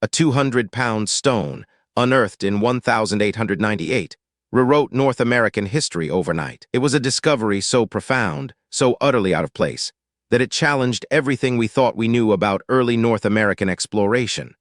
a 200-pound stone, unearthed in 1898, rewrote North American history overnight. It was a discovery so profound, so utterly out of place, that it challenged everything we thought we knew about early North American exploration.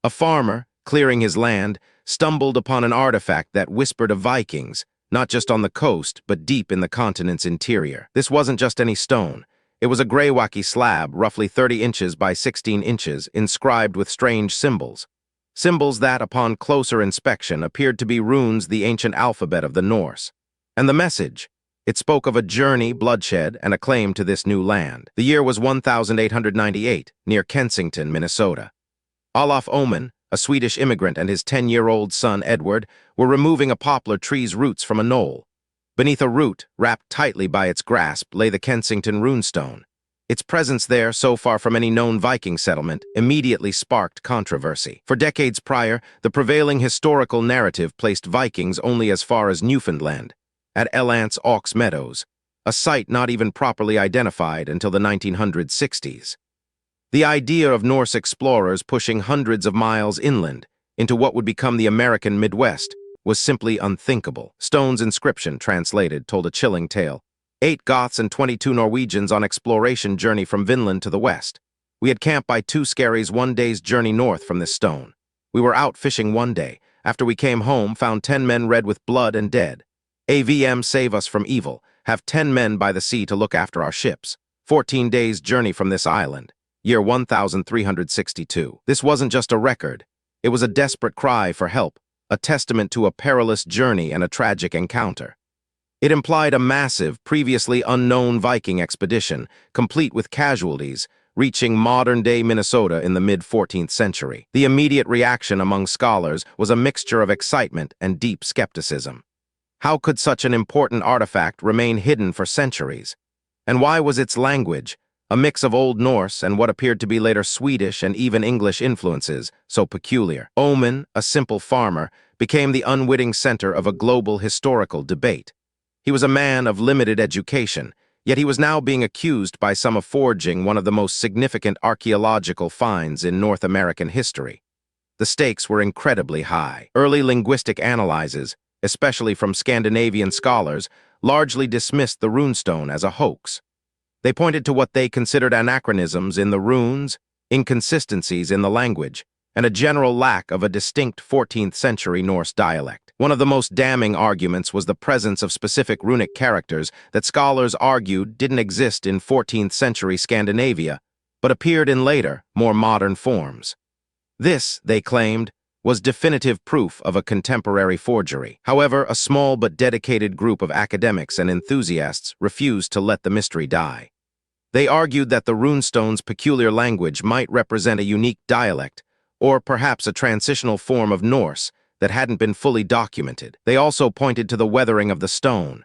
A farmer, clearing his land, stumbled upon an artifact that whispered of Vikings, not just on the coast, but deep in the continent's interior. This wasn't just any stone. It was a greywacke slab, roughly 30 inches by 16 inches, inscribed with strange symbols. Symbols that, upon closer inspection, appeared to be runes the ancient alphabet of the Norse. And the message? It spoke of a journey, bloodshed, and a claim to this new land. The year was 1898, near Kensington, Minnesota. Olof Åman, a Swedish immigrant, and his 10-year-old son, Edward, were removing a poplar tree's roots from a knoll. Beneath a root, wrapped tightly by its grasp, lay the Kensington Runestone. Its presence there, so far from any known Viking settlement, immediately sparked controversy. For decades prior, the prevailing historical narrative placed Vikings only as far as Newfoundland, at Elant's Aux Meadows, a site not even properly identified until the 1960s. The idea of Norse explorers pushing hundreds of miles inland into what would become the American Midwest was simply unthinkable. Stone's inscription, translated, told a chilling tale. 8 Goths and 22 Norwegians on exploration journey from Vinland to the west. We had camped by 2 skerries 1 day's journey north from this stone. We were out fishing one day. After we came home, found 10 men red with blood and dead. AVM save us from evil. Have 10 men by the sea to look after our ships. 14 days journey from this island. Year 1362. This wasn't just a record. It was a desperate cry for help, a testament to a perilous journey and a tragic encounter. It implied a massive, previously unknown Viking expedition, complete with casualties, reaching modern-day Minnesota in the mid-14th century. The immediate reaction among scholars was a mixture of excitement and deep skepticism. How could such an important artifact remain hidden for centuries? And why was its language, a mix of Old Norse and what appeared to be later Swedish and even English influences, so peculiar? Åman, a simple farmer, became the unwitting center of a global historical debate. He was a man of limited education, yet he was now being accused by some of forging one of the most significant archaeological finds in North American history. The stakes were incredibly high. Early linguistic analyses, especially from Scandinavian scholars, largely dismissed the runestone as a hoax. They pointed to what they considered anachronisms in the runes, inconsistencies in the language, and a general lack of a distinct 14th-century Norse dialect. One of the most damning arguments was the presence of specific runic characters that scholars argued didn't exist in 14th-century Scandinavia, but appeared in later, more modern forms. This, they claimed, was definitive proof of a contemporary forgery. However, a small but dedicated group of academics and enthusiasts refused to let the mystery die. They argued that the runestone's peculiar language might represent a unique dialect, or perhaps a transitional form of Norse that hadn't been fully documented. They also pointed to the weathering of the stone.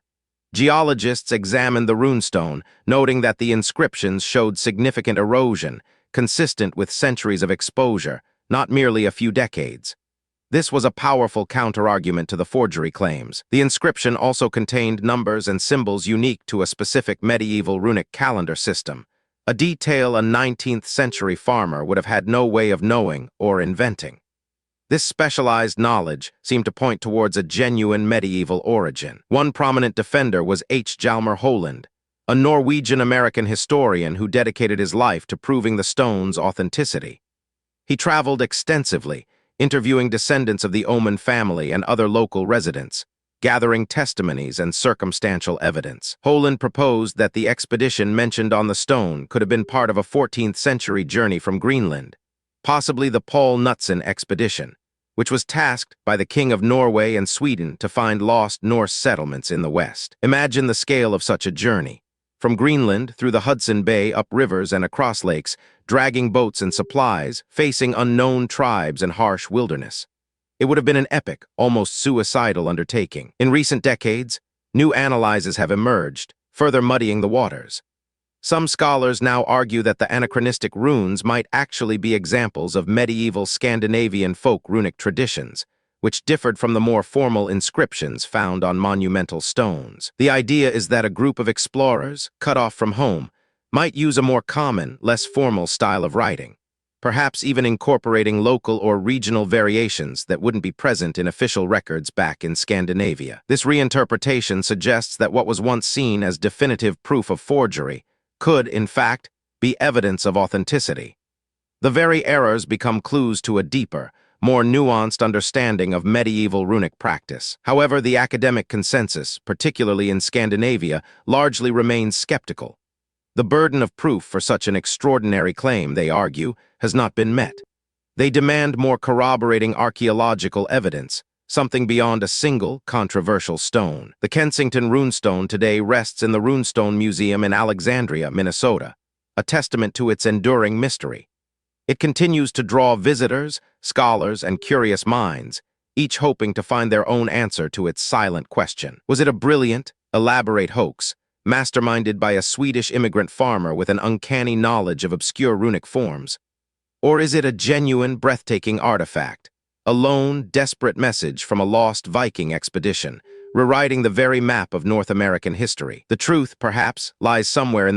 Geologists examined the runestone, noting that the inscriptions showed significant erosion, consistent with centuries of exposure, not merely a few decades. This was a powerful counterargument to the forgery claims. The inscription also contained numbers and symbols unique to a specific medieval runic calendar system, a detail a 19th-century farmer would have had no way of knowing or inventing. This specialized knowledge seemed to point towards a genuine medieval origin. One prominent defender was H. Hjalmar Holland, a Norwegian-American historian who dedicated his life to proving the stone's authenticity. He traveled extensively, interviewing descendants of the Åman family and other local residents, gathering testimonies and circumstantial evidence. Holland proposed that the expedition mentioned on the stone could have been part of a 14th-century journey from Greenland, possibly the Paul Knutsson expedition, which was tasked by the King of Norway and Sweden to find lost Norse settlements in the West. Imagine the scale of such a journey. From Greenland, through the Hudson Bay, up rivers and across lakes, dragging boats and supplies, facing unknown tribes and harsh wilderness. It would have been an epic, almost suicidal undertaking. In recent decades, new analyses have emerged, further muddying the waters. Some scholars now argue that the anachronistic runes might actually be examples of medieval Scandinavian folk runic traditions, which differed from the more formal inscriptions found on monumental stones. The idea is that a group of explorers, cut off from home, might use a more common, less formal style of writing. perhaps even incorporating local or regional variations that wouldn't be present in official records back in Scandinavia. This reinterpretation suggests that what was once seen as definitive proof of forgery could, in fact, be evidence of authenticity. The very errors become clues to a deeper, more nuanced understanding of medieval runic practice. However, the academic consensus, particularly in Scandinavia, largely remains skeptical. The burden of proof for such an extraordinary claim, they argue, has not been met. They demand more corroborating archaeological evidence, something beyond a single controversial stone. The Kensington runestone today rests in the Runestone Museum in Alexandria, Minnesota, a testament to its enduring mystery. It continues to draw visitors, scholars, and curious minds, each hoping to find their own answer to its silent question. Was it a brilliant, elaborate hoax, masterminded by a Swedish immigrant farmer with an uncanny knowledge of obscure runic forms? Or is it a genuine, breathtaking artifact, a lone, desperate message from a lost Viking expedition, rewriting the very map of North American history? The truth, perhaps, lies somewhere in